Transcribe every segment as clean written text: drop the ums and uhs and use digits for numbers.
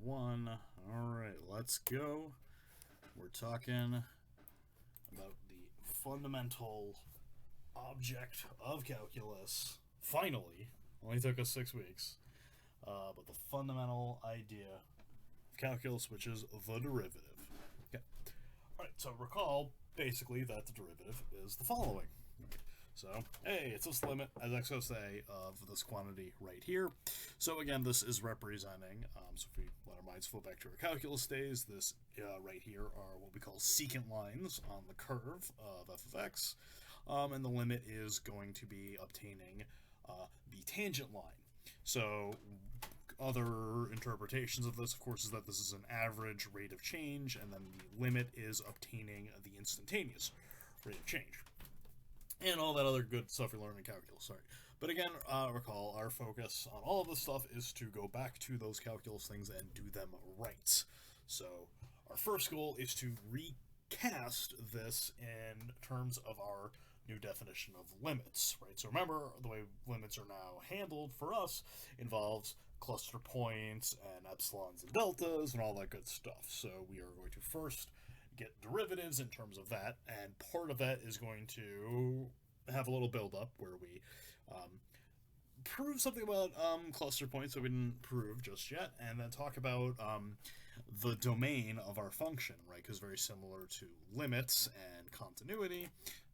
1. Alright, let's go. We're talking about the fundamental object of calculus. Finally, only took us 6 weeks. But the fundamental idea of calculus, which is the derivative. Okay. Alright, so recall basically that the derivative is the following. So, hey, it's this limit, as x goes to a, of this quantity right here. So again, this is representing, so if we let our minds flow back to our calculus days, this right here are what we call secant lines on the curve of f of x, and the limit is going to be obtaining the tangent line. So other interpretations of this, of course, is that this is an average rate of change, and then the limit is obtaining the instantaneous rate of change. And all that other good stuff you learn in calculus, sorry. But again, recall, our focus on all of this stuff is to go back to those calculus things and do them right. So our first goal is to recast this in terms of our new definition of limits, right? So remember, the way limits are now handled for us involves cluster points and epsilons and deltas and all that good stuff. So we are going to first get derivatives in terms of that, and part of that is going to have a little build-up where we prove something about cluster points that we didn't prove just yet, and then talk about the domain of our function, right? Because very similar to limits and continuity,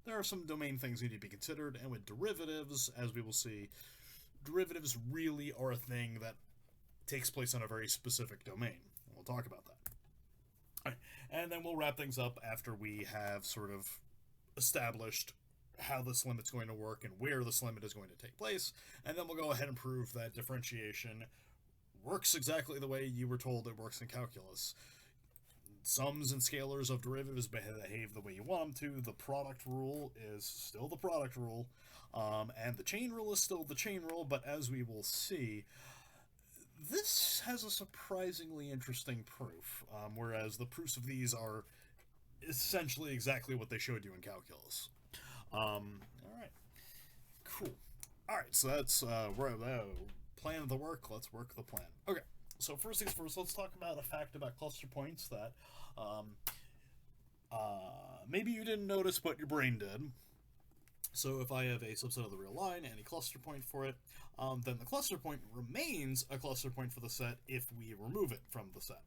there are some domain things need to be considered, and with derivatives, as we will see, derivatives really are a thing that takes place on a very specific domain, and we'll talk about that. All right. And then we'll wrap things up after we have sort of established how this limit's going to work and where this limit is going to take place, and then we'll go ahead and prove that differentiation works exactly the way you were told it works in calculus. Sums and scalars of derivatives behave the way you want them to. The product rule is still the product rule, and the chain rule is still the chain rule, but as we will see, this has a surprisingly interesting proof, whereas the proofs of these are essentially exactly what they showed you in calculus. Alright, cool. Alright, so that's plan of the work. Let's work the plan. Okay, so first things first, let's talk about a fact about cluster points that maybe you didn't notice, but your brain did. So if I have a subset of the real line and a cluster point for it, then the cluster point remains a cluster point for the set if we remove it from the set.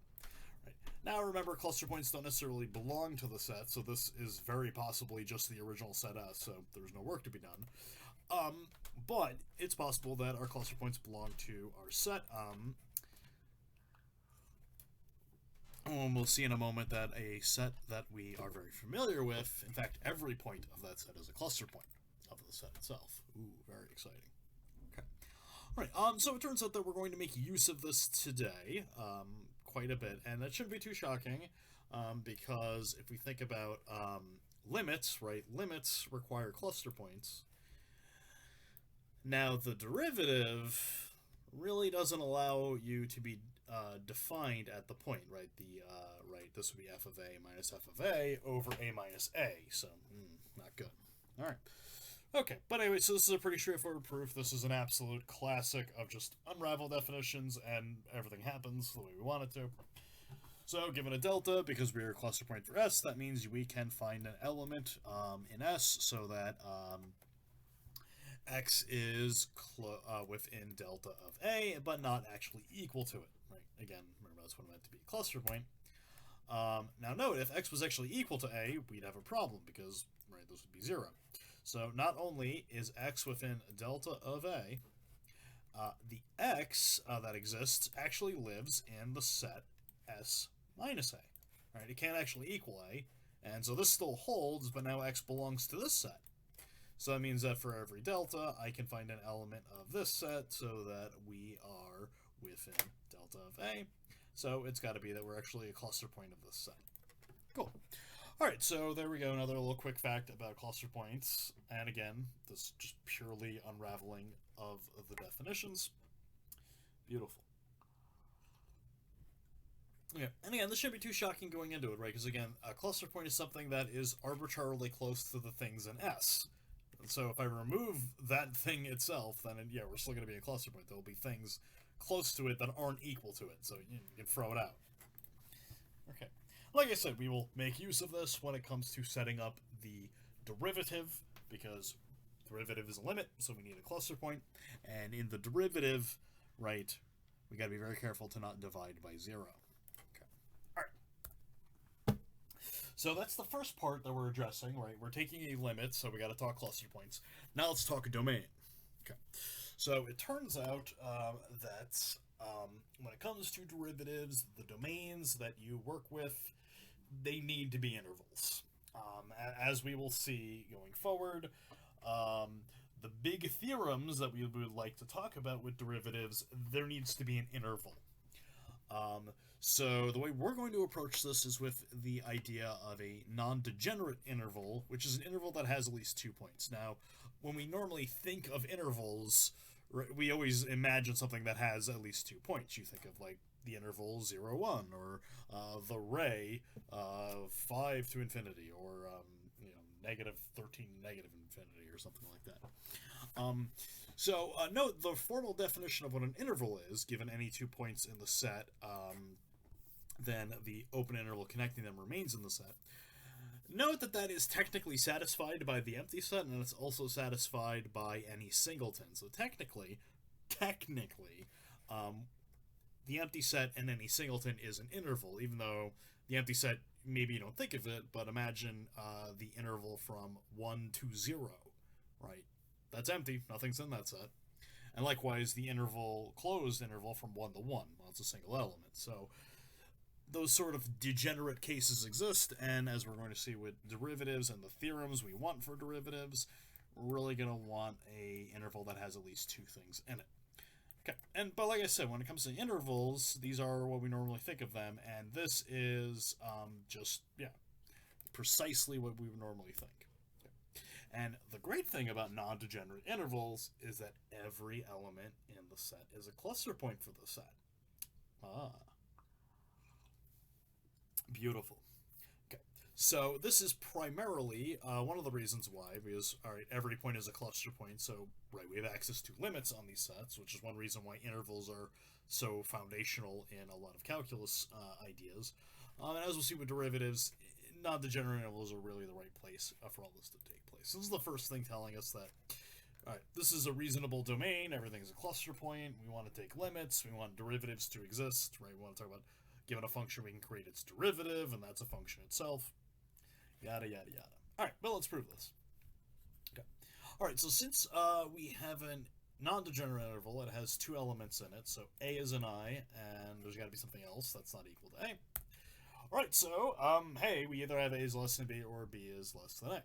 Right. Now remember, cluster points don't necessarily belong to the set, so this is very possibly just the original set S, so there's no work to be done. But it's possible that our cluster points belong to our set. And we'll see in a moment that a set that we are very familiar with, in fact, every point of that set is a cluster point of the set itself. Ooh, very exciting. Okay. All right, so it turns out that we're going to make use of this today quite a bit, and that shouldn't be too shocking because if we think about limits, right, limits require cluster points. Now, the derivative really doesn't allow you to be defined at the point, right? This would be f of a minus f of a over a minus a, so not good. All right. Okay, but anyway, so this is a pretty straightforward proof. This is an absolute classic of just unravel definitions, and everything happens the way we want it to. So, given a delta, because we are a cluster point for S, that means we can find an element in S so that X is within delta of A, but not actually equal to it. Right? Again, remember that's what it meant to be a cluster point. Now note, if X was actually equal to A, we'd have a problem because, right, this would be 0. So not only is X within delta of A, the X that exists actually lives in the set S minus A. Right? It can't actually equal A, and so this still holds, but now X belongs to this set. So that means that for every delta, I can find an element of this set so that we are within delta of A. So it's got to be that we're actually a cluster point of this set. Cool. All right, so there we go. Another little quick fact about cluster points. And again, this is just purely unraveling of the definitions. Beautiful. Yeah, and again, this shouldn't be too shocking going into it, right? Because again, a cluster point is something that is arbitrarily close to the things in S. And so if I remove that thing itself, then yeah, we're still going to be a cluster point. There will be things close to it that aren't equal to it, so you can throw it out. Okay. Like I said, we will make use of this when it comes to setting up the derivative, because derivative is a limit, so we need a cluster point. And in the derivative, right, we got to be very careful to not divide by 0. Okay. All right. So that's the first part that we're addressing, right? We're taking a limit, so we got to talk cluster points. Now let's talk a domain. Okay. So it turns out that when it comes to derivatives, the domains that you work with, they need to be intervals. As we will see going forward, the big theorems that we would like to talk about with derivatives, there needs to be an interval. So the way we're going to approach this is with the idea of a non-degenerate interval, which is an interval that has at least 2 points. Now, when we normally think of intervals, we always imagine something that has at least 2 points. You think of, like, the interval 0, 1, or the ray 5 to infinity, or negative 13 negative infinity, or something like that. Note the formal definition of what an interval is, given any 2 points in the set, then the open interval connecting them remains in the set. Note that that is technically satisfied by the empty set, and it's also satisfied by any singleton. So technically, the empty set and any singleton is an interval, even though the empty set, maybe you don't think of it, but imagine the interval from 1 to 0, right? That's empty, nothing's in that set. And likewise, the closed interval from 1 to 1, well, it's a single element. So those sort of degenerate cases exist, and as we're going to see with derivatives and the theorems we want for derivatives, we're really going to want a interval that has at least 2 things in it. Okay, but like I said, when it comes to intervals, these are what we normally think of them, and this is precisely what we would normally think. Okay. And the great thing about non-degenerate intervals is that every element in the set is a cluster point for the set. Beautiful. Okay, so this is primarily one of the reasons why, because, all right, every point is a cluster point, so, right, we have access to limits on these sets, which is one reason why intervals are so foundational in a lot of calculus ideas. And as we'll see with derivatives, non-degenerate intervals are really the right place for all this to take place. This is the first thing telling us that, all right, this is a reasonable domain, everything's a cluster point, we want to take limits, we want derivatives to exist, right, we want to talk about given a function, we can create its derivative, and that's a function itself. Yada, yada, yada. All right, well, let's prove this. Okay. All right, so since we have a non-degenerate interval, it has 2 elements in it, so A is an I, and there's got to be something else that's not equal to A. All right, so, hey, we either have A is less than B or B is less than A.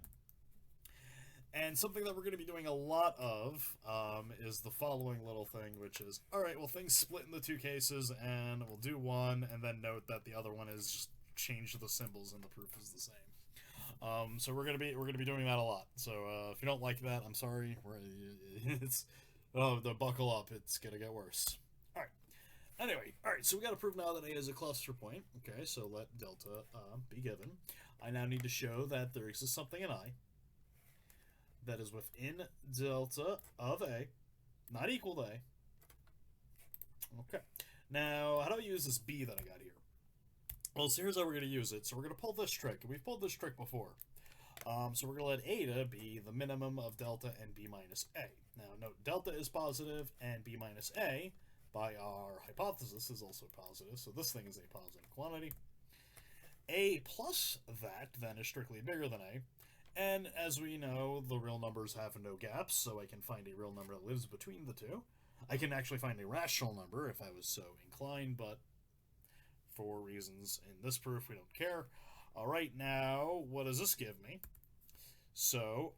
And something that we're going to be doing a lot of is the following little thing, which is, all right, well, things split into 2 cases, and we'll do one, and then note that the other one is just change the symbols, and the proof is the same. So we're gonna be doing that a lot. So if you don't like that, I'm sorry. Buckle up, it's gonna get worse. All right. Anyway, all right. So we got to prove now that A is a cluster point. Okay, so let delta be given. I now need to show that there exists something in I that is within delta of A, not equal to A. Okay. Now, how do I use this B that I got here? Well, so here's how we're going to use it. So we're going to pull this trick. We've pulled this trick before. So we're going to let eta be the minimum of delta and B minus A. Now, note delta is positive and B minus A, by our hypothesis, is also positive. So this thing is a positive quantity. A plus that, then, is strictly bigger than A. And as we know, the real numbers have no gaps, so I can find a real number that lives between the two. I can actually find a rational number if I was so inclined, but for reasons in this proof, we don't care. All right, now, what does this give me? So,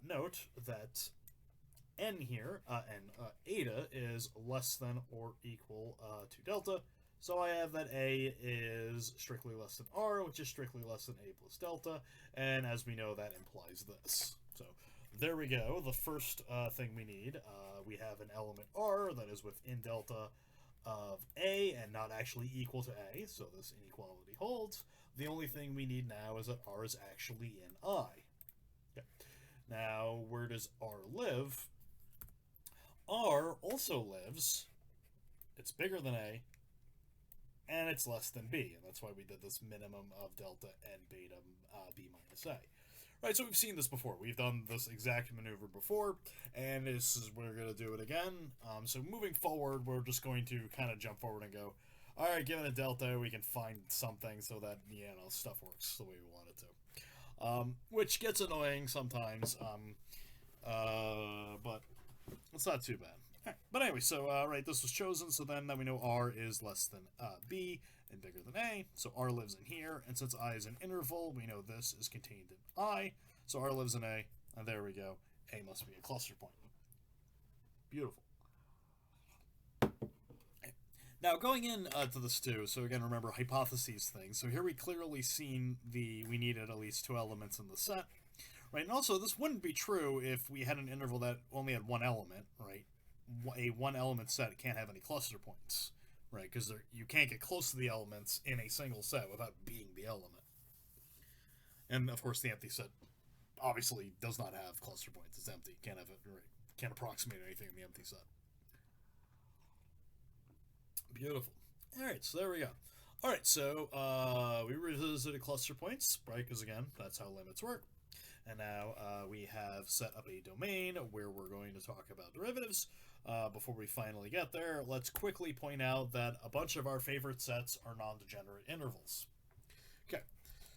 note that n here, eta, is less than or equal to delta. So I have that A is strictly less than R, which is strictly less than A plus delta, and as we know, that implies this. So there we go. The first thing we need, we have an element R that is within delta of A and not actually equal to A, so this inequality holds. The only thing we need now is that R is actually in I. Okay. Now, where does R live? R also lives it's bigger than A, and it's less than B, and that's why we did this minimum of delta and beta B minus A. Right, so we've seen this before. We've done this exact maneuver before, and this is we're going to do it again. So moving forward, we're just going to kind of jump forward and go, all right, given a delta, we can find something so that, stuff works the way we want it to. Which gets annoying sometimes, but it's not too bad. All right, but anyway, so, right, this was chosen, so then we know R is less than B and bigger than A, so R lives in here, and since I is an interval, we know this is contained in I, so R lives in A, and there we go. A must be a cluster point. Beautiful. Now, going in to this too, so again, remember, hypotheses thing. So here we clearly seen we needed at least 2 elements in the set, right? And also, this wouldn't be true if we had an interval that only had 1 element, right? A 1-element set can't have any cluster points, right? Because you can't get close to the elements in a single set without being the element. And, of course, the empty set obviously does not have cluster points. It's empty. Can't have it, right? Can't approximate anything in the empty set. Beautiful. All right, so there we go. All right, so we revisited cluster points, right? Because again, that's how limits work. And now we have set up a domain where we're going to talk about derivatives. Before we finally get there, let's quickly point out that a bunch of our favorite sets are non-degenerate intervals. Okay,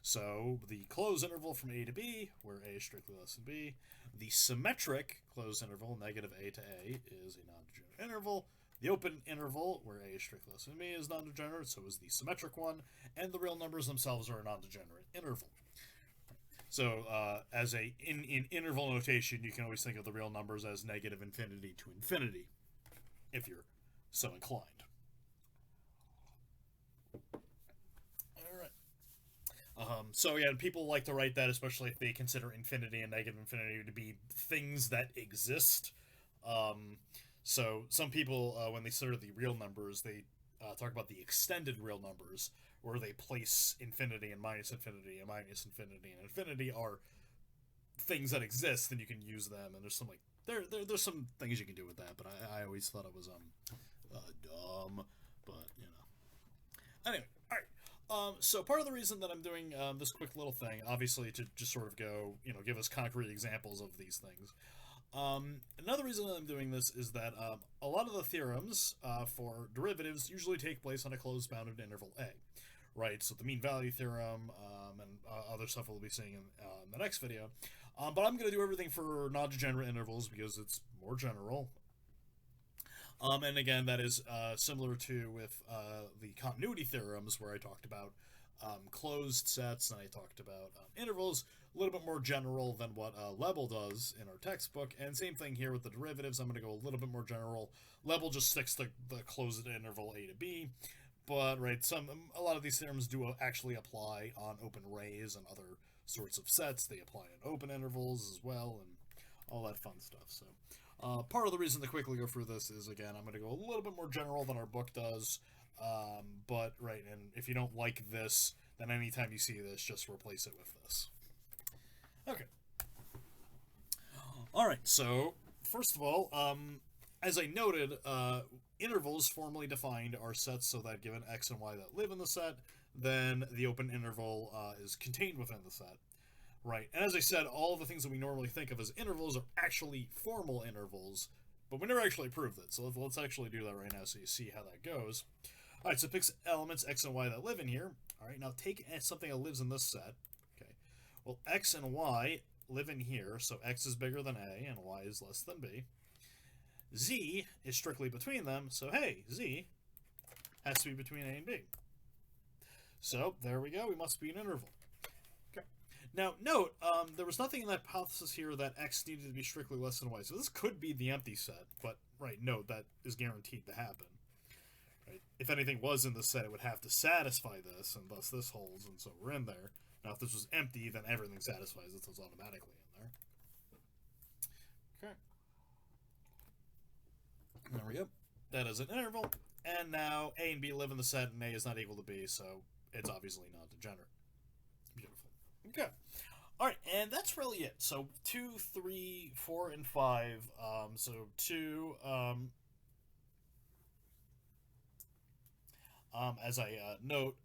so the closed interval from A to B, where A is strictly less than B. The symmetric closed interval, negative A to A, is a non-degenerate interval. The open interval, where A is strictly less than B, is non-degenerate, so is the symmetric one, and the real numbers themselves are a non-degenerate interval. So, as in interval notation, you can always think of the real numbers as negative infinity to infinity, if you're so inclined. All right. So again, people like to write that, especially if they consider infinity and negative infinity to be things that exist. So some people, when they consider the real numbers, they talk about the extended real numbers, where they place infinity and minus infinity, and minus infinity and infinity are things that exist, and you can use them. And there's some there's some things you can do with that, but I always thought it was dumb. But anyway, all right. So part of the reason that I'm doing this quick little thing, obviously, to just sort of go, give us concrete examples of these things. Another reason that I'm doing this is that a lot of the theorems for derivatives usually take place on a closed bounded interval A, right? So the mean value theorem and other stuff we'll be seeing in the next video. But I'm going to do everything for non-degenerate intervals because it's more general. And again, that is similar to with the continuity theorems, where I talked about closed sets and I talked about intervals, a little bit more general than what Lebel does in our textbook. And same thing here with the derivatives. I'm going to go a little bit more general. Lebel just sticks to the closed interval A to B. But, right, a lot of these theorems do actually apply on open rays and other sorts of sets. They apply in open intervals as well and all that fun stuff. So part of the reason to quickly go through this is, again, I'm going to go a little bit more general than our book does. But, right, and if you don't like this, then anytime you see this, just replace it with this. Okay. All right, so first of all, as I noted, intervals formally defined are sets so that given x and y that live in the set, then the open interval is contained within the set, right? And as I said, all the things that we normally think of as intervals are actually formal intervals, but we never actually proved it. So let's actually do that right now so you see how that goes. All right, so pick elements x and y that live in here. All right, now take something that lives in this set. Okay, well, x and y live in here, so x is bigger than a and y is less than b. Z is strictly between them, so hey, Z has to be between A and B. So there we go, we must be an interval. Okay. Now note, there was nothing in that hypothesis here that X needed to be strictly less than Y. So this could be the empty set, but right, note that is guaranteed to happen. Right? If anything was in the set, it would have to satisfy this, and thus this holds, and so we're in there. Now if this was empty, then everything satisfies it, so it's automatically in there. Okay. There we go. That is an interval. And now A and B live in the set, and A is not equal to B, so it's obviously not degenerate. Beautiful. Okay. All right, and that's really it. So 2, 3, 4, and 5. So 2. as I note,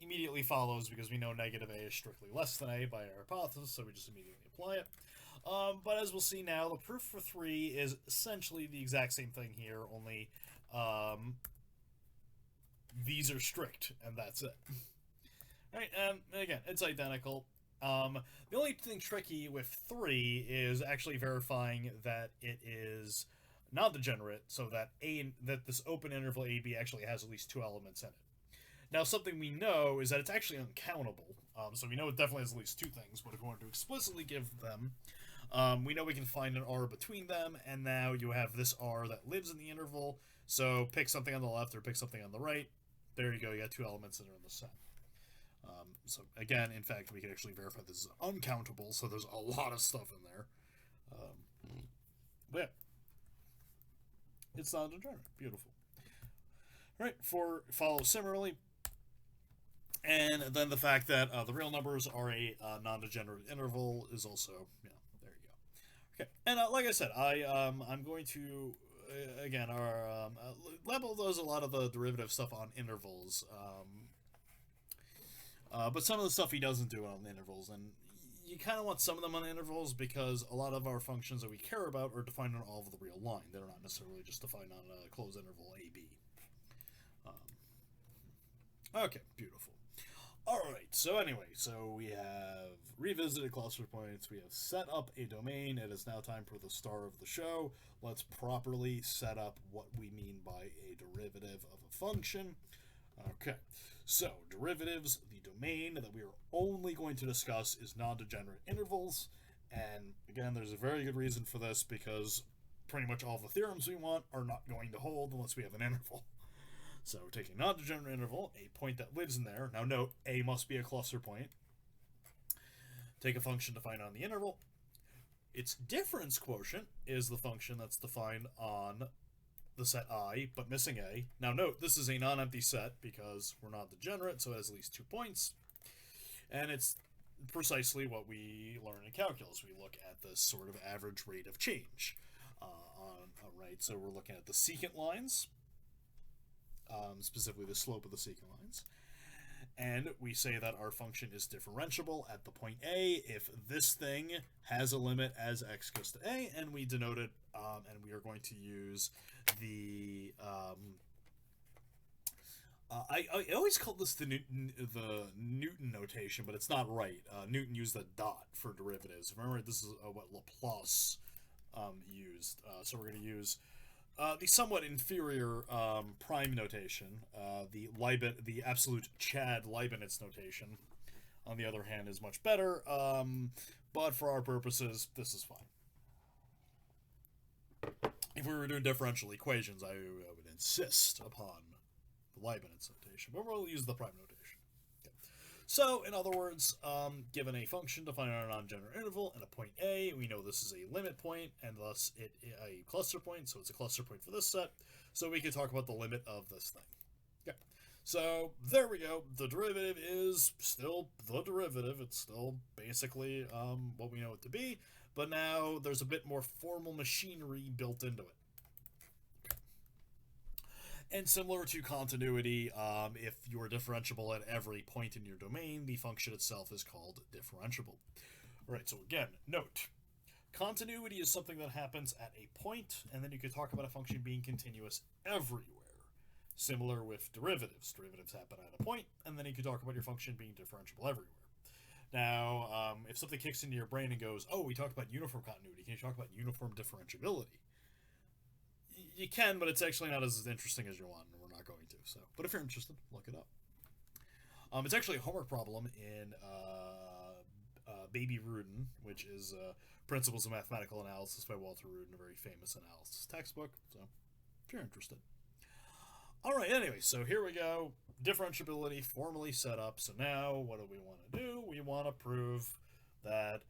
immediately follows because we know negative a is strictly less than a by our hypothesis, so we just immediately apply it. But as we'll see now, the proof for 3 is essentially the exact same thing here, only these are strict, and that's it. Right, and again, it's identical. The only thing tricky with 3 is actually verifying that it is non-degenerate, so that this open interval AB actually has at least 2 elements in it. Now, something we know is that it's actually uncountable, so we know it definitely has at least 2 things, but if we want to explicitly give them, we know we can find an R between them, and now you have this R that lives in the interval, so pick something on the left or pick something on the right. There you go, you got 2 elements that are in the set. So again, in fact, we can actually verify this is uncountable, so there's a lot of stuff in there. But yeah, it's not degenerate. Beautiful. All right, 4 follows similarly. And then the fact that the real numbers are a non-degenerate interval is also, there you go. Okay, and like I said, I'm going to, again, our Level does a lot of the derivative stuff on intervals. But some of the stuff he doesn't do on intervals, and you kind of want some of them on intervals because a lot of our functions that we care about are defined on all of the real line. They're not necessarily just defined on a closed interval AB. Okay, beautiful. Alright, so anyway, so we have revisited cluster points, we have set up a domain, it is now time for the star of the show. Let's properly set up what we mean by a derivative of a function. Okay, so derivatives, the domain that we are only going to discuss is non-degenerate intervals, and again, there's a very good reason for this because pretty much all the theorems we want are not going to hold unless we have an interval. So we're taking a non-degenerate interval, a point that lives in there. Now note, A must be a cluster point. Take a function defined on the interval. Its difference quotient is the function that's defined on the set I, but missing A. Now note, this is a non-empty set because we're not degenerate, so it has at least 2 points. And it's precisely what we learn in calculus. We look at the sort of average rate of change. Right, so we're looking at the secant lines, specifically the slope of the secant lines. And we say that our function is differentiable at the point A if this thing has a limit as x goes to A, and we denote it, and we are going to use the, I always call this the Newton notation, but it's not right. Newton used a dot for derivatives. Remember, this is what Laplace used. So we're going to use the somewhat inferior prime notation, the absolute Chad Leibniz notation, on the other hand, is much better, but for our purposes, this is fine. If we were doing differential equations, I would insist upon the Leibniz notation, but we'll use the prime notation. Okay. So, in other words, given a function defined on a non-degenerate interval and a point A, we know this is a limit point, and thus a cluster point, so it's a cluster point for this set, so we can talk about the limit of this thing. Okay. So, there we go. The derivative is still the derivative. It's still basically what we know it to be, but now there's a bit more formal machinery built into it. And similar to continuity, if you're differentiable at every point in your domain, the function itself is called differentiable. All right, so again, note, continuity is something that happens at a point, and then you could talk about a function being continuous everywhere. Similar with derivatives. Derivatives happen at a point, and then you could talk about your function being differentiable everywhere. Now, if something kicks into your brain and goes, oh, we talked about uniform continuity, can you talk about uniform differentiability? You can, but it's actually not as interesting as you want, and we're not going to. So, but if you're interested, look it up. It's actually a homework problem in Baby Rudin, which is Principles of Mathematical Analysis by Walter Rudin, a very famous analysis textbook. So, if you're interested. All right. Anyway, so here we go. Differentiability formally set up. So now, what do we want to do? We want to prove that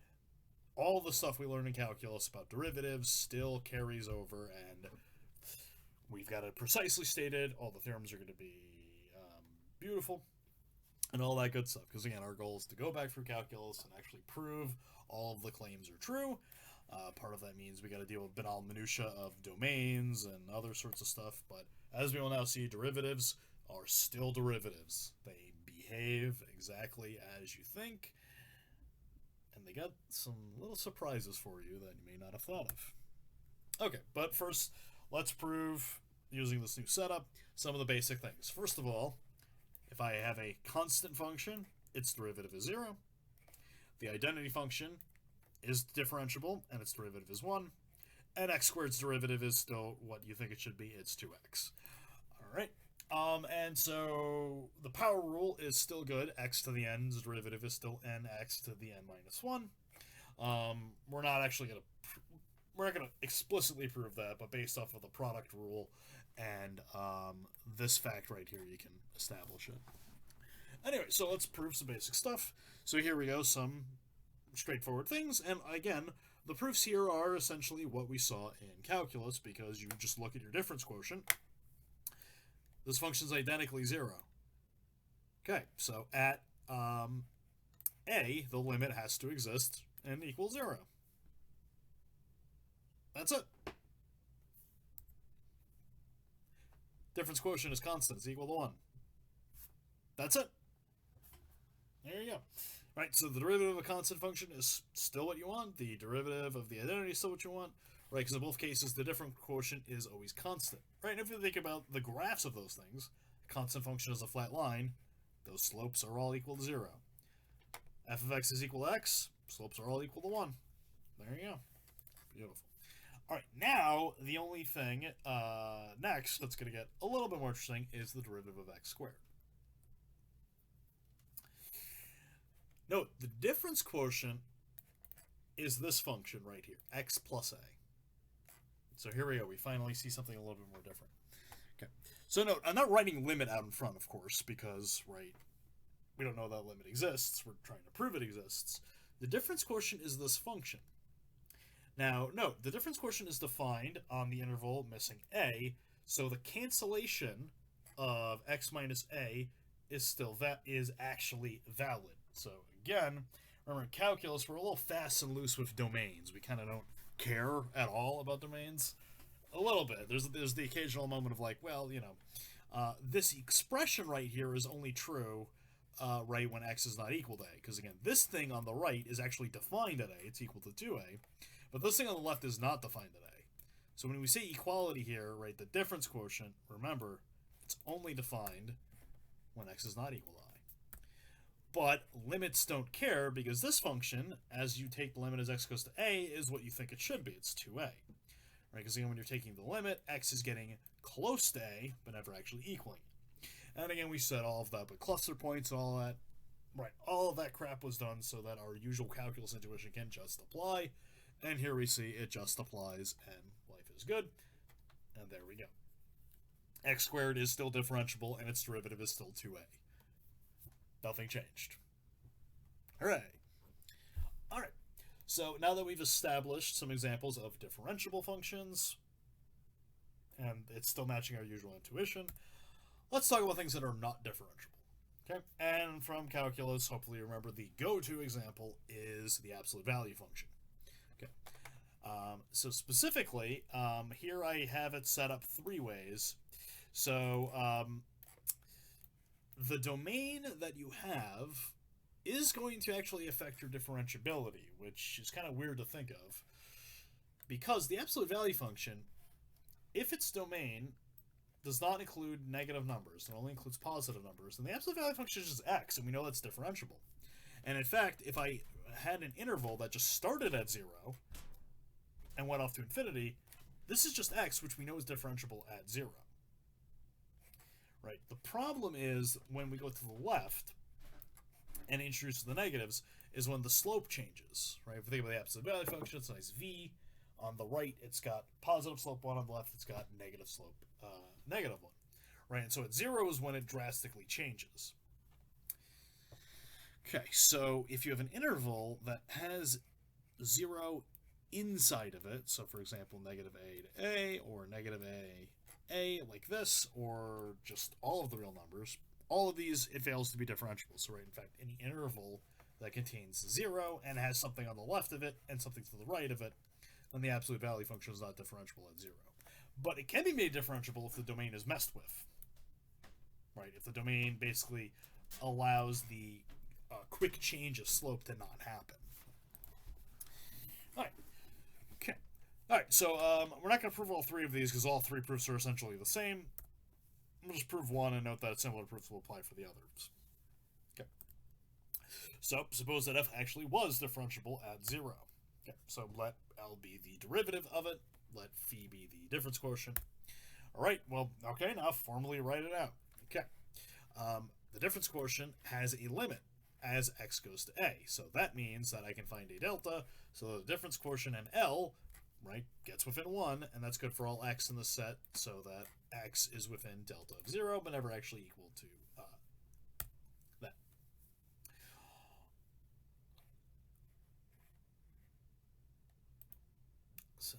all the stuff we learned in calculus about derivatives still carries over, and we've got it precisely stated. All the theorems are going to be beautiful and all that good stuff. Because, again, our goal is to go back through calculus and actually prove all of the claims are true. Part of that means we got to deal with banal minutia of domains and other sorts of stuff. But as we will now see, derivatives are still derivatives. They behave exactly as you think, and they got some little surprises for you that you may not have thought of. Okay, but first, let's prove, using this new setup, some of the basic things. First of all, if I have a constant function, its derivative is 0. The identity function is differentiable, and its derivative is 1. And x squared's derivative is still what you think it should be. It's 2x. All right. And so the power rule is still good. X to the n's derivative is still nx to the n minus 1. We're not actually going to... We're not going to explicitly prove that, but based off of the product rule and this fact right here, you can establish it. Anyway, so let's prove some basic stuff. So here we go, some straightforward things. And again, the proofs here are essentially what we saw in calculus, because you just look at your difference quotient. This function's identically 0. Okay, so at a, the limit has to exist and equal 0. That's it. Difference quotient is constant. It's equal to 1. That's it. There you go. Right, so the derivative of a constant function is still what you want. The derivative of the identity is still what you want. Right, because in both cases, the difference quotient is always constant. Right, and if you think about the graphs of those things, a constant function is a flat line. Those slopes are all equal to 0. F of x is equal to x. Slopes are all equal to 1. There you go. Beautiful. All right, now the only thing next that's going to get a little bit more interesting is the derivative of x squared. Note, the difference quotient is this function right here, x plus a. So here we go. We finally see something a little bit more different. Okay. So note, I'm not writing limit out in front, of course, because, right, we don't know that limit exists. We're trying to prove it exists. The difference quotient is this function. Now, note, the difference quotient is defined on the interval missing a, so the cancellation of x minus a is actually valid. So again, remember in calculus, we're a little fast and loose with domains. We kind of don't care at all about domains. A little bit. There's the occasional moment of like, well, you know, this expression right here is only true right when x is not equal to a. Because again, this thing on the right is actually defined at a. It's equal to 2a. But this thing on the left is not defined at a. So when we say equality here, right, the difference quotient, remember, it's only defined when x is not equal to I. But limits don't care, because this function, as you take the limit as x goes to a, is what you think it should be. It's 2a. Right? Because again, when you're taking the limit, x is getting close to a, but never actually equaling it. And again, we said all of that, but cluster points and all that, right, all of that crap was done so that our usual calculus intuition can just apply. And here we see it just applies, and life is good. And there we go. X squared is still differentiable, and its derivative is still 2a. Nothing changed. Hooray! Alright, so now that we've established some examples of differentiable functions, and it's still matching our usual intuition, let's talk about things that are not differentiable. Okay, and from calculus, hopefully you remember the go-to example is the absolute value function. Okay, so specifically, here I have it set up 3 ways. So the domain that you have is going to actually affect your differentiability, which is kind of weird to think of, because the absolute value function, if its domain does not include negative numbers, it only includes positive numbers, then the absolute value function is just x, and we know that's differentiable. And in fact, if I had an interval that just started at 0 and went off to infinity, this is just x, which we know is differentiable at 0. Right? The problem is when we go to the left and introduce the negatives is when the slope changes. Right? If you think about the absolute value function, it's a nice v. On the right, it's got positive slope 1. On the left, it's got negative slope negative 1. Right? And so at 0 is when it drastically changes. Okay, so if you have an interval that has 0 inside of it, so for example, negative a to a, or negative a, like this, or just all of the real numbers, all of these, it fails to be differentiable. So right, in fact, any interval that contains 0 and has something on the left of it and something to the right of it, then the absolute value function is not differentiable at 0. But it can be made differentiable if the domain is messed with. right? If the domain basically allows the quick change of slope to not happen. All right. Okay. All right. So we're not going to prove all three of these because all three proofs are essentially the same. We'll just prove one and note that similar proofs will apply for the others. Okay. So suppose that f actually was differentiable at 0. Okay. So let L be the derivative of it. Let phi be the difference quotient. All right. Well, okay. Now formally write it out. Okay. The difference quotient has a limit as x goes to a. So that means that I can find a delta. So the difference quotient in L, right, gets within 1, and that's good for all x in the set, so that x is within delta of 0, but never actually equal to that. So,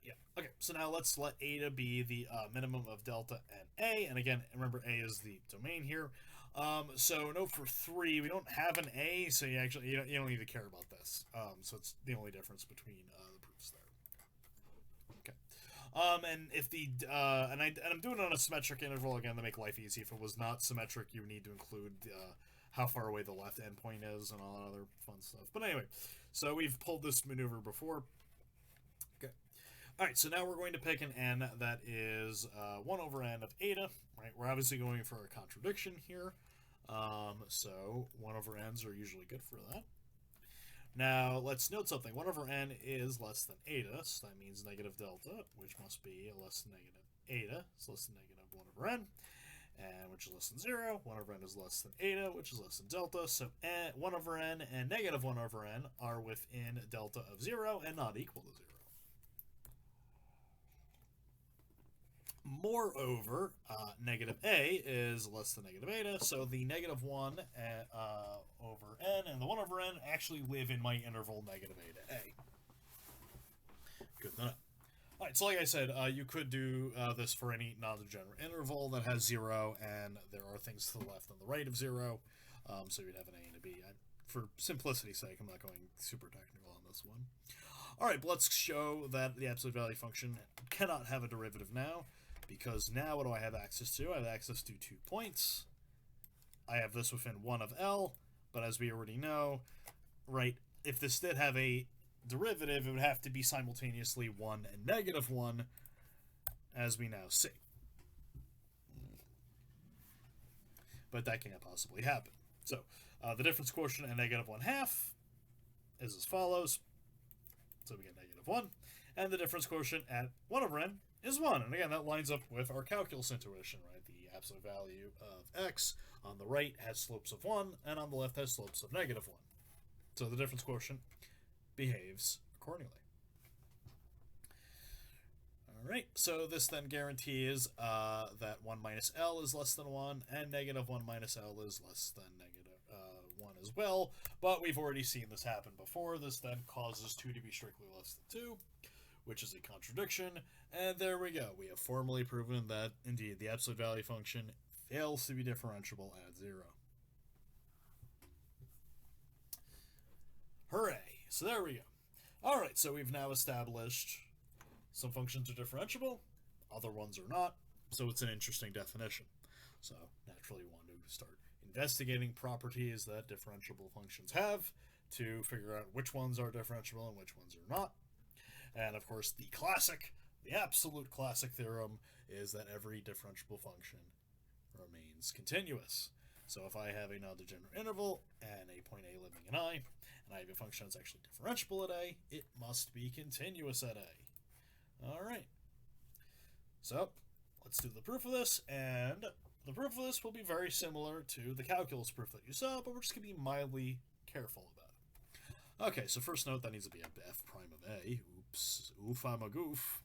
yeah. Okay, so now let's let eta be the minimum of delta and a, and again, remember a is the domain here. So note for 3, we don't have an a, so you actually you don't need to care about this. So it's the only difference between the proofs there. Okay. And if the and I'm doing it on a symmetric interval again to make life easy. If it was not symmetric, you would need to include how far away the left endpoint is and all that other fun stuff. But anyway, so we've pulled this maneuver before. Okay. All right, so now we're going to pick an n that is 1 over n of eta, right? We're obviously going for a contradiction here. So 1 over n's are usually good for that. Now, let's note something. 1 over n is less than eta, so that means negative delta, which must be less than negative eta, so less than negative 1 over n, and which is less than 0. 1 over n is less than eta, which is less than delta, so 1 over n and negative 1 over n are within delta of 0 and not equal to 0. Moreover, negative a is less than negative eta, so the negative 1 over n and the 1 over n actually live in my interval negative eta a. Good to know. Alright, so like I said, you could do this for any non-degenerate interval that has 0, and there are things to the left and the right of 0, so you'd have an a and a b. For simplicity's sake, I'm not going super technical on this one. Alright, but let's show that the absolute value function cannot have a derivative now. Because now what do I have access to? I have access to 2 points. I have this within 1 of L, but as we already know, right, if this did have a derivative, it would have to be simultaneously 1 and negative 1, as we now see. But that can't possibly happen. So, the difference quotient at negative 1/2 is as follows. So we get negative 1. And the difference quotient at 1 over n is 1. And again, that lines up with our calculus intuition, right? The absolute value of x on the right has slopes of 1, and on the left has slopes of negative 1. So the difference quotient behaves accordingly. All right, so this then guarantees that 1 minus L is less than 1, and negative 1 minus L is less than negative 1 as well. But we've already seen this happen before. This then causes 2 to be strictly less than 2. Which is a contradiction, and there we go. We have formally proven that, indeed, the absolute value function fails to be differentiable at 0. Hooray! So there we go. Alright, so we've now established some functions are differentiable, other ones are not, so it's an interesting definition. So, naturally you want to start investigating properties that differentiable functions have to figure out which ones are differentiable and which ones are not. And of course, the absolute classic theorem is that every differentiable function remains continuous. So if I have a non-degenerate interval and a point A living in I, and I have a function that's actually differentiable at A, it must be continuous at A. Alright. So, let's do the proof of this, and the proof of this will be very similar to the calculus proof that you saw, but we're just going to be mildly careful about it. Okay, so first note, that needs to be a f prime of A. Oof, I'm a goof.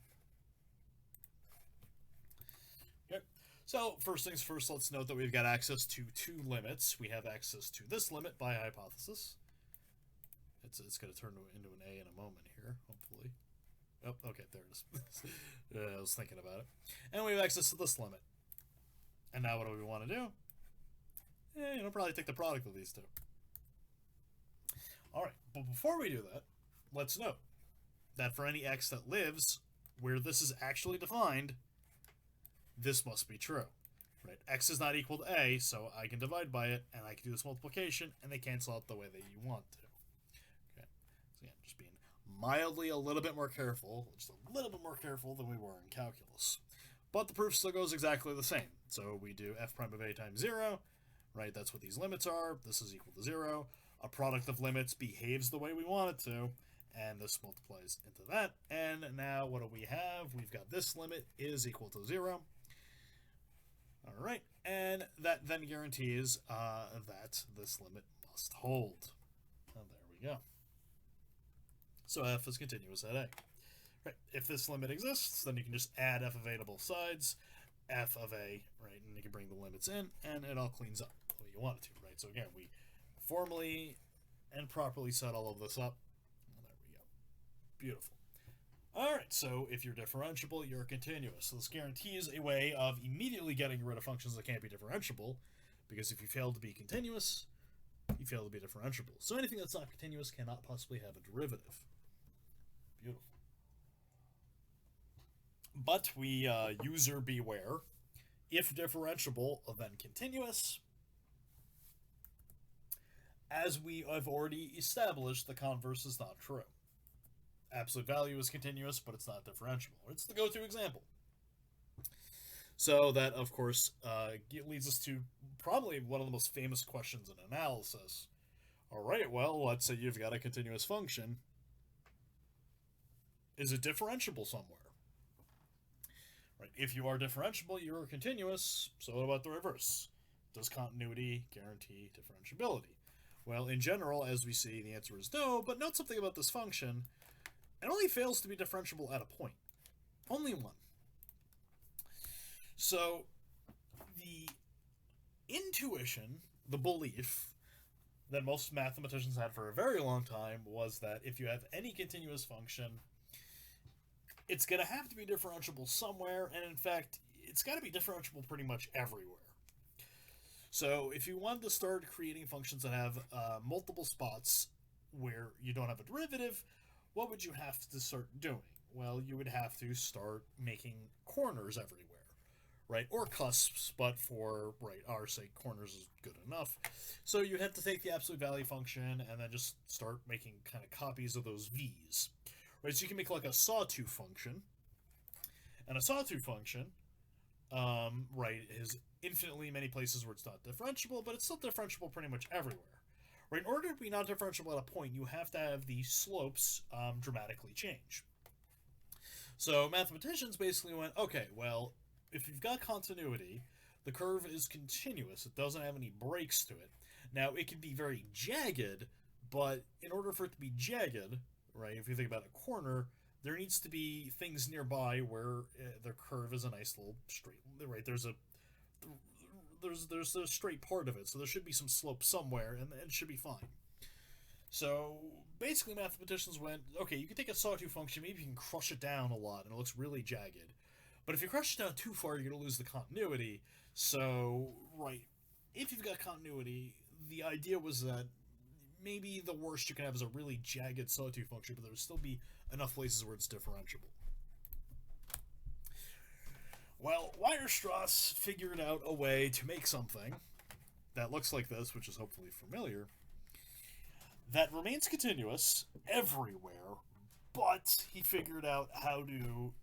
Okay, so first things first, let's note that we've got access to 2 limits. We have access to this limit by hypothesis. It's going to turn into an A in a moment here, hopefully. Oh, okay, there it is. I was thinking about it. And we have access to this limit. And now what do we want to do? Probably take the product of these two. Alright, but before we do that, let's note that for any x that lives where this is actually defined, this must be true. Right? X is not equal to A, so I can divide by it, and I can do this multiplication, and they cancel out the way that you want to. Okay. So again, just being mildly a little bit more careful, just a little bit more careful than we were in calculus. But the proof still goes exactly the same. So we do f prime of a times 0, right? That's what these limits are. This is equal to 0. A product of limits behaves the way we want it to, and this multiplies into that. And now what do we have? We've got this limit is equal to 0. All right, and that then guarantees that this limit must hold. And there we go. So f is continuous at a. Right. If this limit exists, then you can just add f of a to both sides, f of a, right, and you can bring the limits in, and it all cleans up the way you want it to, right? So again, we formally and properly set all of this up. And there we go. Beautiful. All right, so if you're differentiable, you're continuous. So this guarantees a way of immediately getting rid of functions that can't be differentiable, because if you fail to be continuous, you fail to be differentiable. So anything that's not continuous cannot possibly have a derivative. Beautiful. But we user beware. If differentiable, then continuous. As we have already established, the converse is not true. Absolute value is continuous, but it's not differentiable. It's the go-to example. So that, of course, leads us to probably one of the most famous questions in analysis. All right, well, let's say you've got a continuous function. Is it differentiable somewhere? Right. If you are differentiable, you are continuous. So what about the reverse? Does continuity guarantee differentiability? Well, in general, as we see, the answer is no, but note something about this function. It only fails to be differentiable at a point. Only one. So the intuition, the belief that most mathematicians had for a very long time was that if you have any continuous function, it's going to have to be differentiable somewhere, and in fact, it's got to be differentiable pretty much everywhere. So if you wanted to start creating functions that have multiple spots where you don't have a derivative, what would you have to start doing? Well, you would have to start making corners everywhere, right? Or cusps, but for, right, our sake, corners is good enough. So you'd have to take the absolute value function and then just start making kind of copies of those v's, right? So you can make like a sawtooth function, and a sawtooth function, right, is infinitely many places where it's not differentiable, but it's still differentiable pretty much everywhere. Right, in order to be not differentiable at a point, you have to have the slopes dramatically change. So mathematicians basically went, okay, well, if you've got continuity, the curve is continuous. It doesn't have any breaks to it. Now, it can be very jagged, but in order for it to be jagged, right, if you think about a corner, there needs to be things nearby where the curve is a nice little straight, right? There's a straight part of it, so there should be some slope somewhere, and it should be fine. So basically, mathematicians went, okay, you can take a sawtooth function, maybe you can crush it down a lot, and it looks really jagged. But if you crush it down too far, you're going to lose the continuity. So, right, if you've got continuity, the idea was that maybe the worst you can have is a really jagged sawtooth function, but there would still be enough places where it's differentiable. Well, Weierstrass figured out a way to make something that looks like this, which is hopefully familiar, that remains continuous everywhere, but he figured out how to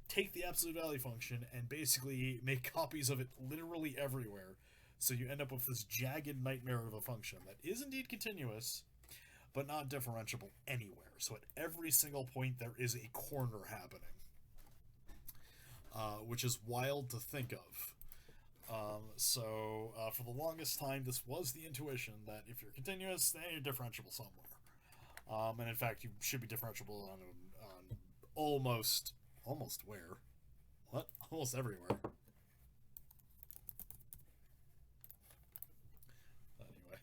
take the absolute value function and basically make copies of it literally everywhere. So you end up with this jagged nightmare of a function that is indeed continuous, but not differentiable anywhere. So at every single point, there is a corner happening. Which is wild to think of. So for the longest time, this was the intuition that if you're continuous, then you're differentiable somewhere. And in fact, you should be differentiable on almost where? What? Almost everywhere.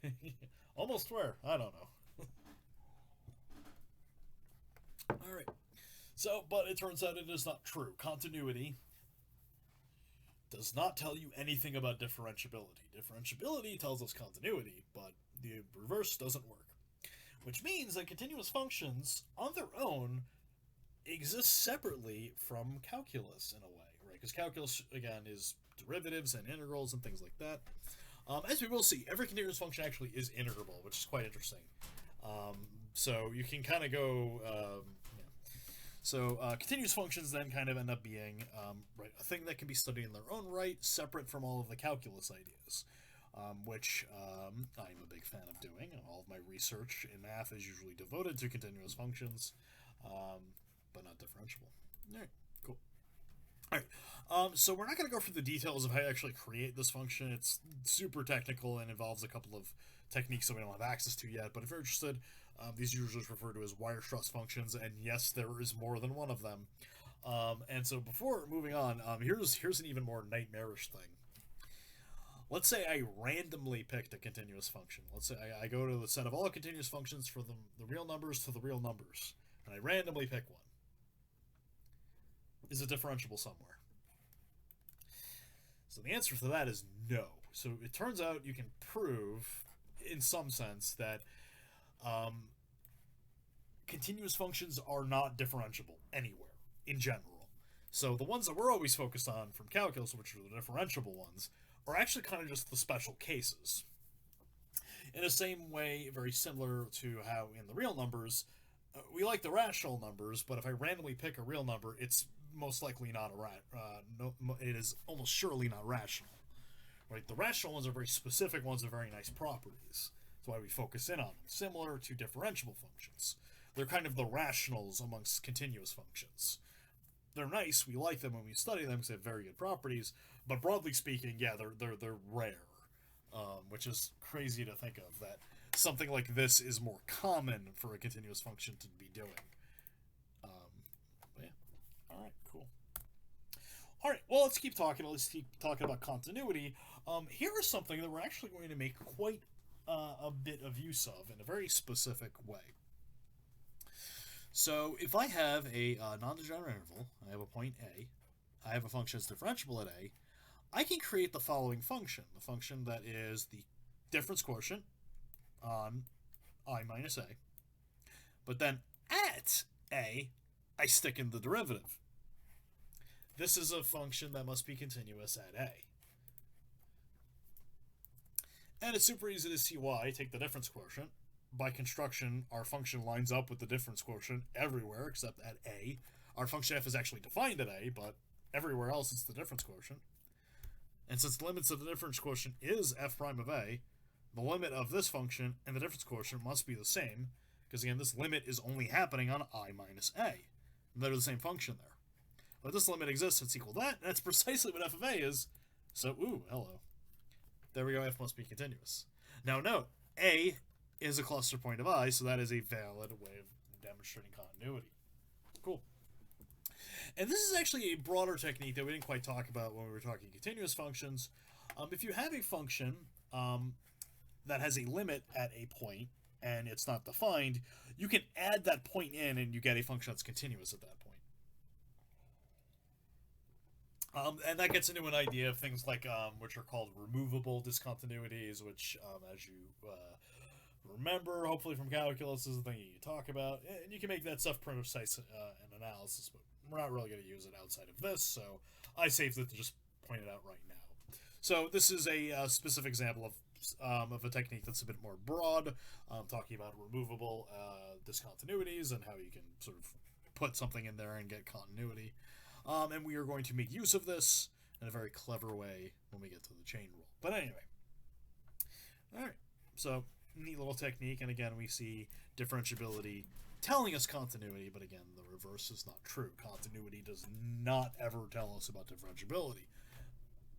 Anyway, almost where? I don't know. All right. So, but it turns out it is not true. Continuity does not tell you anything about differentiability. Differentiability tells us continuity, but the reverse doesn't work. Which means that continuous functions, on their own, exist separately from calculus in a way, right? Because calculus, again, is derivatives and integrals and things like that. As we will see, every continuous function actually is integrable, which is quite interesting. So you can kind of go... So continuous functions then kind of end up being a thing that can be studied in their own right, separate from all of the calculus ideas, which I'm a big fan of doing. All of my research in math is usually devoted to continuous functions, but not differentiable. All right, cool. All right, so we're not going to go through the details of how you actually create this function. It's super technical and involves a couple of techniques that we don't have access to yet, but if you're interested, these are usually referred to as Weierstrass functions, and yes, there is more than one of them. And so before moving on, here's an even more nightmarish thing. Let's say I randomly picked a continuous function. Let's say I go to the set of all continuous functions for the real numbers to the real numbers, and I randomly pick one. Is it differentiable somewhere? So the answer to that is no. So it turns out you can prove, in some sense, that continuous functions are not differentiable anywhere, in general. So the ones that we're always focused on from calculus, which are the differentiable ones, are actually kind of just the special cases. In the same way, very similar to how in the real numbers, we like the rational numbers, but if I randomly pick a real number, it's most likely not it is almost surely not rational. Right? The rational ones are very specific ones with very nice properties. That's why we focus in on them. Similar to differentiable functions. They're kind of the rationals amongst continuous functions. They're nice, we like them when we study them because they have very good properties, but broadly speaking, yeah, they're rare. Which is crazy to think of, that something like this is more common for a continuous function to be doing. Yeah. Alright, cool. Alright, well, let's keep talking. Let's keep talking about continuity. Here is something that we're actually going to make quite a bit of use of in a very specific way. So if I have a non-degenerate interval, I have a point A, I have a function that's differentiable at A, I can create the following function. The function that is the difference quotient on I minus A. But then at A, I stick in the derivative. This is a function that must be continuous at A. And it's super easy to see why. Take the difference quotient. By construction, our function lines up with the difference quotient everywhere except at A. Our function f is actually defined at A, but everywhere else it's the difference quotient. And since the limits of the difference quotient is f prime of A, the limit of this function and the difference quotient must be the same, because again, this limit is only happening on I minus A. And they're the same function there. But this limit exists, it's equal to that, and that's precisely what f of A is. So, ooh, hello. There we go, f must be continuous. Now note, A is a cluster point of I, so that is a valid way of demonstrating continuity. Cool. And this is actually a broader technique that we didn't quite talk about when we were talking continuous functions. If you have a function that has a limit at a point, and it's not defined, you can add that point in and you get a function that's continuous at that point. And that gets into an idea of things like, which are called removable discontinuities, which, as you remember, hopefully from calculus, is the thing you talk about. And you can make that stuff precise in analysis, but we're not really going to use it outside of this, so I saved it to just point it out right now. So this is a specific example of a technique that's a bit more broad, talking about removable discontinuities and how you can sort of put something in there and get continuity. And we are going to make use of this in a very clever way when we get to the chain rule. But anyway. Alright, so neat little technique, and again we see differentiability telling us continuity, but again the reverse is not true. Continuity does not ever tell us about differentiability,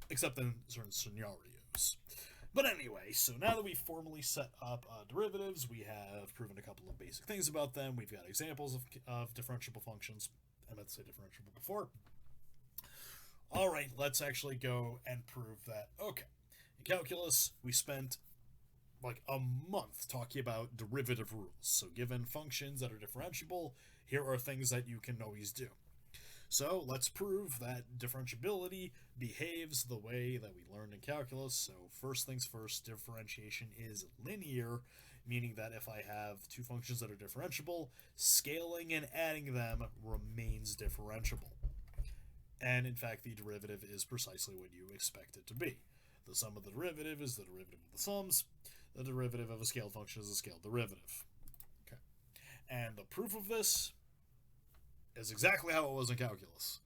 except in certain scenarios. But anyway, so now that we've formally set up derivatives, we have proven a couple of basic things about them. We've got examples of differentiable functions. I meant to say differentiable before. Alright, let's actually go and prove that. Okay, in calculus, we spent like a month talking about derivative rules. So given functions that are differentiable, here are things that you can always do. So let's prove that differentiability behaves the way that we learned in calculus. So first things first, differentiation is linear, meaning that if I have two functions that are differentiable, scaling and adding them remains differentiable. And in fact, the derivative is precisely what you expect it to be. The sum of the derivative is the derivative of the sums. The derivative of a scaled function is a scaled derivative. Okay. And the proof of this is exactly how it was in calculus.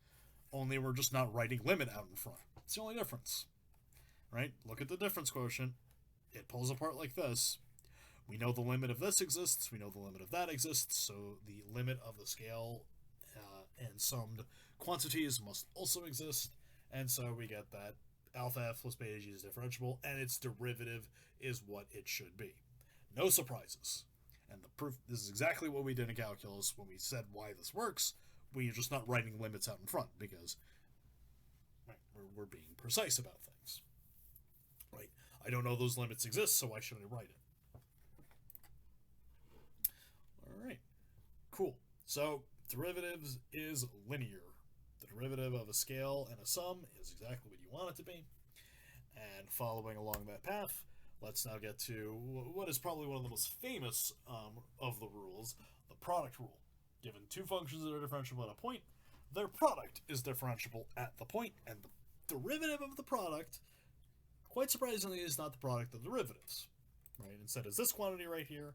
Only we're just not writing limit out in front. It's the only difference. Right? Look at the difference quotient. It pulls apart like this. We know the limit of this exists. We know the limit of that exists. So the limit of the scale and summed quantities must also exist. And so we get that alpha f plus beta g is differentiable, and its derivative is what it should be. No surprises. And the proof, this is exactly what we did in calculus when we said why this works. We're just not writing limits out in front because we're being precise about things. Right? I don't know those limits exist, so why should I write it? All right. Cool. So derivatives is linear. The derivative of a scale and a sum is exactly what you want it to be. And following along that path, let's now get to what is probably one of the most famous of the rules, the product rule. Given two functions that are differentiable at a point, their product is differentiable at the point, and the derivative of the product, quite surprisingly, is not the product of the derivatives. Right? Instead, it's this quantity right here.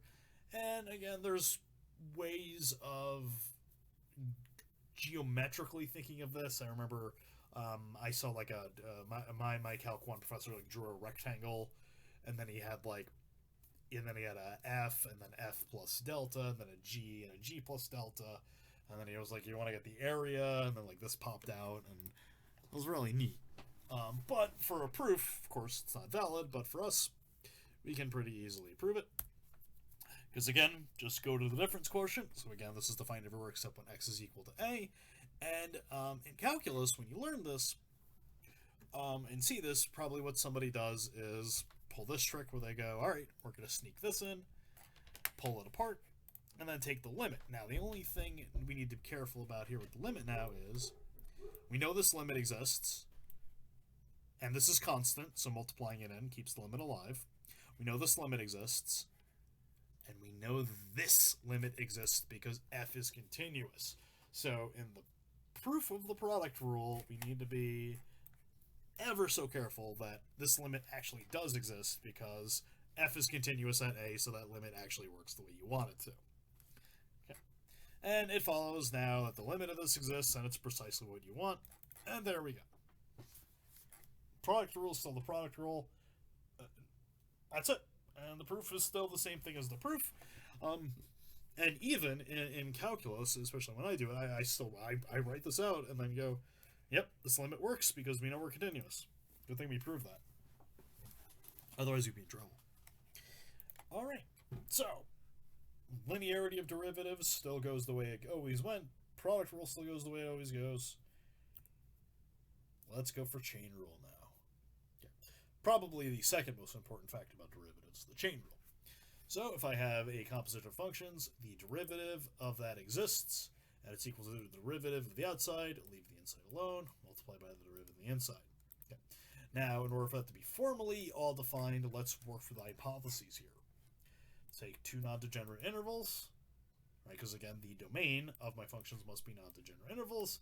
And again, there's ways of geometrically thinking of this. I remember I saw like my Calc 1 professor like drew a rectangle, and then he had a f, and then f plus delta, and then a g plus delta, and then he was like, you want to get the area, and then like this popped out, and it was really neat. But for a proof, of course, it's not valid, but for us, we can pretty easily prove it. Because again, just go to the difference quotient. So again, this is defined everywhere except when x is equal to a. And in calculus, when you learn this and see this, probably what somebody does is pull this trick where they go, all right, we're going to sneak this in, pull it apart, and then take the limit. Now, the only thing we need to be careful about here with the limit now is we know this limit exists, and this is constant, so multiplying it in keeps the limit alive. We know this limit exists, and we know this limit exists because f is continuous. So in the proof of the product rule, we need to be ever so careful that this limit actually does exist because f is continuous at a, so that limit actually works the way you want it to. Okay. And it follows now that the limit of this exists, and it's precisely what you want, and there we go. Product rule is still the product rule. That's it. And the proof is still the same thing as the proof. And even in calculus, especially when I do it, I write this out and then go, yep, this limit works because we know we're continuous. Good thing we proved that. Otherwise, you'd be in trouble. All right. So, linearity of derivatives still goes the way it always went. Product rule still goes the way it always goes. Let's go for chain rule now. Okay. Probably the second most important fact about derivatives, the chain rule. So if I have a composition of functions, the derivative of that exists, and it's equal to the derivative of the outside, leave the inside alone, multiply by the derivative of the inside. Okay. Now, in order for that to be formally all defined, let's work for the hypotheses here. Take two non-degenerate intervals, right? Because again, the domain of my functions must be non-degenerate intervals.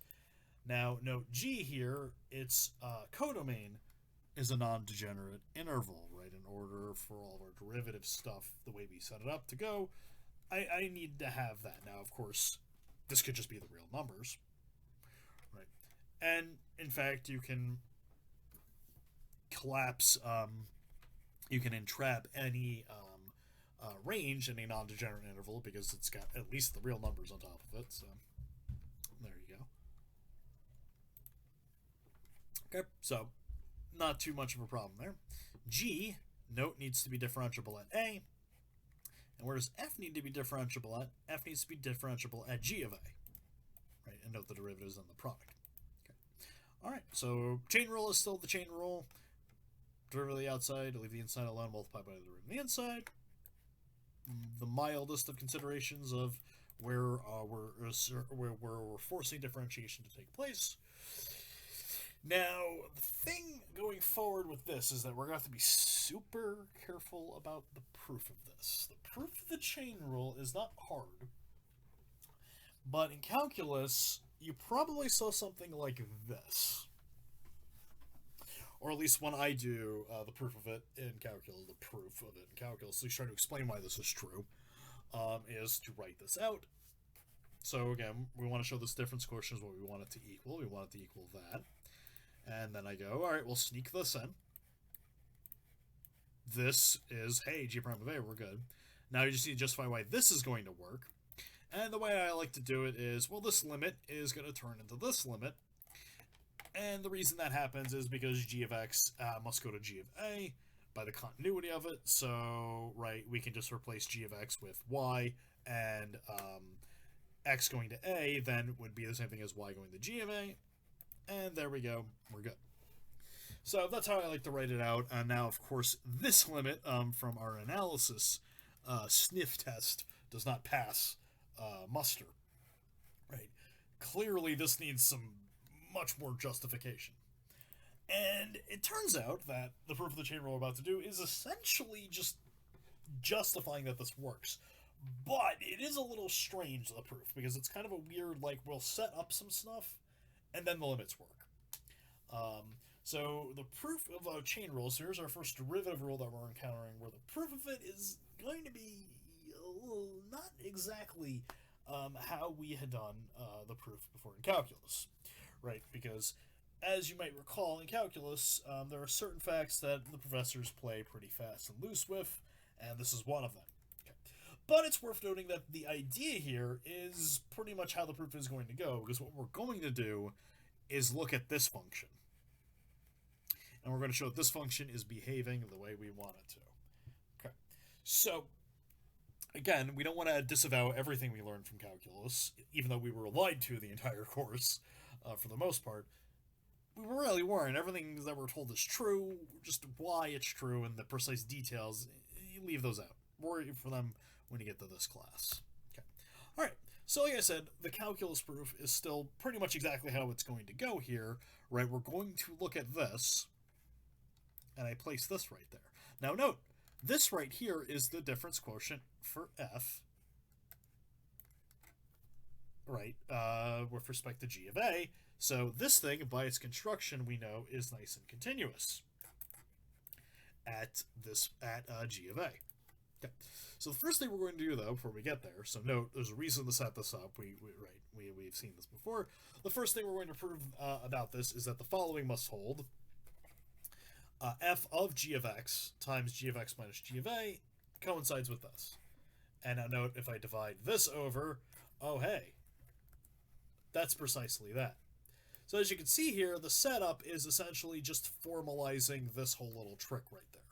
Now, note G here, its codomain is a non-degenerate interval, right? In order for all of our derivative stuff, the way we set it up to go, I need to have that. Now, of course, this could just be the real numbers, right? And in fact, you can collapse, you can entrap any range in a non-degenerate interval because it's got at least the real numbers on top of it. So there you go. Okay, so not too much of a problem there. G, note, needs to be differentiable at A. And where does F need to be differentiable at? F needs to be differentiable at G of A. Right, and note the derivatives and the product. Okay. All right, so chain rule is still the chain rule. Derivative of the outside, leave the inside alone, multiply by the derivative of the inside. The mildest of considerations of where we're forcing differentiation to take place. Now, the thing going forward with this is that we're going to have to be super careful about the proof of this. The proof of the chain rule is not hard, but in calculus, you probably saw something like this. Or at least when I do the proof of it in calculus, at least trying to explain why this is true, is to write this out. So again, we want to show this difference quotient is what we want it to equal. We want it to equal that. And then I go, all right, we'll sneak this in. This is, hey, g prime of a, we're good. Now you just need to justify why this is going to work. And the way I like to do it is, well, this limit is going to turn into this limit. And the reason that happens is because g of x must go to g of a by the continuity of it. So, right, we can just replace g of x with y, and x going to a then would be the same thing as y going to g of a. And there we go, we're good. So that's how I like to write it out. And now, of course, this limit from our analysis sniff test does not pass muster. Right? Clearly, this needs some much more justification. And it turns out that the proof of the chain rule we're about to do is essentially just justifying that this works. But it is a little strange, the proof, because it's kind of a weird, like, we'll set up some stuff, and then the limits work. So the proof of a chain rule, so here's our first derivative rule that we're encountering, where the proof of it is going to be not exactly how we had done the proof before in calculus, right? Because as you might recall in calculus, there are certain facts that the professors play pretty fast and loose with, and this is one of them. Okay. But it's worth noting that the idea here is pretty much how the proof is going to go, because what we're going to do is look at this function. And we're going to show that this function is behaving the way we want it to. Okay. So, again, we don't want to disavow everything we learned from calculus, even though we were lied to the entire course, for the most part. We really weren't. Everything that we're told is true, just why it's true, and the precise details, you leave those out. Worry for them when you get to this class. Okay. All right. So like I said, the calculus proof is still pretty much exactly how it's going to go here, right? We're going to look at this, and I place this right there. Now note, this right here is the difference quotient for f, right, with respect to g of a. So this thing, by its construction, we know is nice and continuous at g of a. Okay. So the first thing we're going to do, though, before we get there, so note, there's a reason to set this up. We've seen this before. The first thing we're going to prove about this is that the following must hold. F of g of x times g of x minus g of a coincides with this. And now note, if I divide this over, oh hey, that's precisely that. So as you can see here, the setup is essentially just formalizing this whole little trick right there.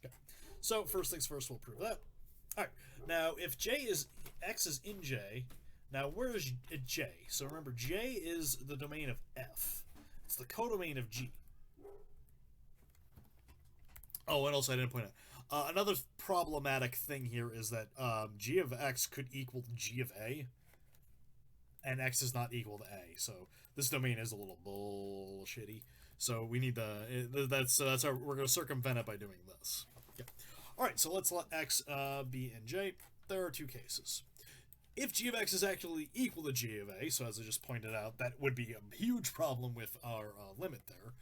Okay. So first things first, we'll prove that. All right. Now, if x is in J, now where is J? So remember, J is the domain of F. It's the codomain of G. Oh, and also I didn't point out. Another problematic thing here is that g of x could equal g of a, and x is not equal to a. So this domain is a little bullshitty. So we need that's our, we're going to circumvent it by doing this. Okay. All right, so let's let x be in J. There are two cases. If g of x is actually equal to g of a, so as I just pointed out, that would be a huge problem with our limit there.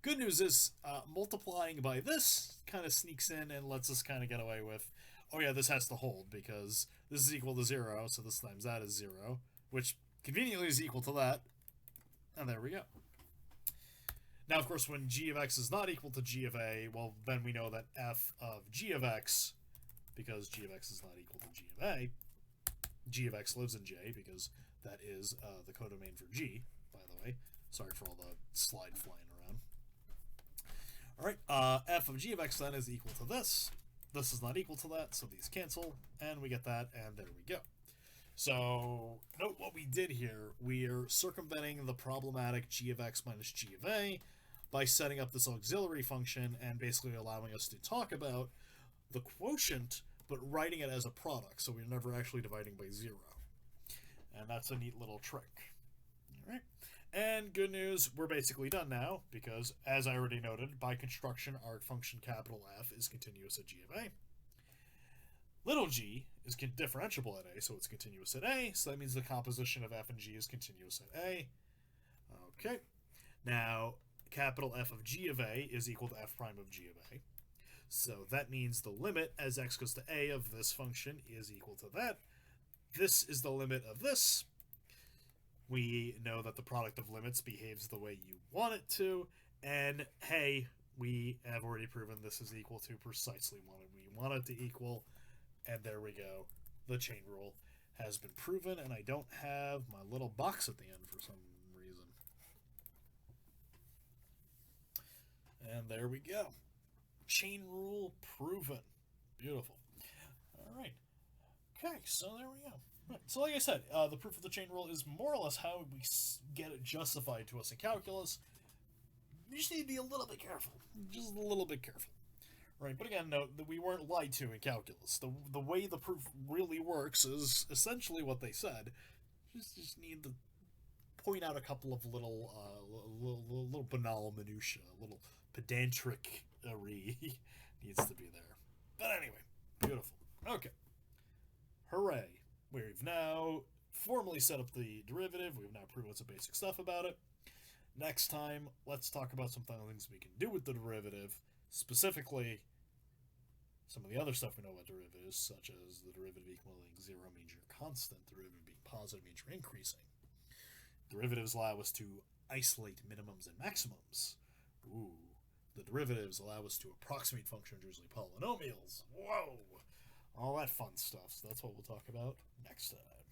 Good news is multiplying by this kind of sneaks in and lets us kind of get away with, oh yeah, this has to hold because this is equal to 0, so this times that is 0, which conveniently is equal to that, and there we go. Now, of course, when g of x is not equal to g of a, well, then we know that f of g of x, because g of x is not equal to g of a, g of x lives in J, because that is the codomain for G, by the way. Sorry for all the slide flying around. All right, f of g of x then is equal to this. This is not equal to that, so these cancel, and we get that, and there we go. So, note what we did here. We are circumventing the problematic g of x minus g of a by setting up this auxiliary function and basically allowing us to talk about the quotient, but writing it as a product, so we're never actually dividing by 0. And that's a neat little trick. All right. And good news, we're basically done now, because, as I already noted, by construction, our function capital F is continuous at g of a. Little g is differentiable at a, so it's continuous at a, so that means the composition of f and g is continuous at a. Okay. Now, capital F of g of a is equal to f prime of g of a. So that means the limit as x goes to a of this function is equal to that. This is the limit of this. We know that the product of limits behaves the way you want it to, and hey, we have already proven this is equal to precisely what we want it to equal, and there we go. The chain rule has been proven, and I don't have my little box at the end for some reason. And there we go. Chain rule proven. Beautiful. All right. Okay, so there we go. Right. So like I said, the proof of the chain rule is more or less how we get it justified to us in calculus. You just need to be a little bit careful. Just a little bit careful. Right, but again, note that we weren't lied to in calculus. The way the proof really works is essentially what they said. Just need to point out a couple of little banal minutiae, a little pedantic-ery needs to be there. But anyway, beautiful. Okay. Hooray. We've now formally set up the derivative. We've now proven some basic stuff about it. Next time, let's talk about some things we can do with the derivative. Specifically, some of the other stuff we know about derivatives, such as the derivative equaling 0 means you're constant, the derivative being positive means you're increasing. Derivatives allow us to isolate minimums and maximums. Ooh. The derivatives allow us to approximate functions, usually polynomials. Whoa! All that fun stuff. So that's what we'll talk about next time.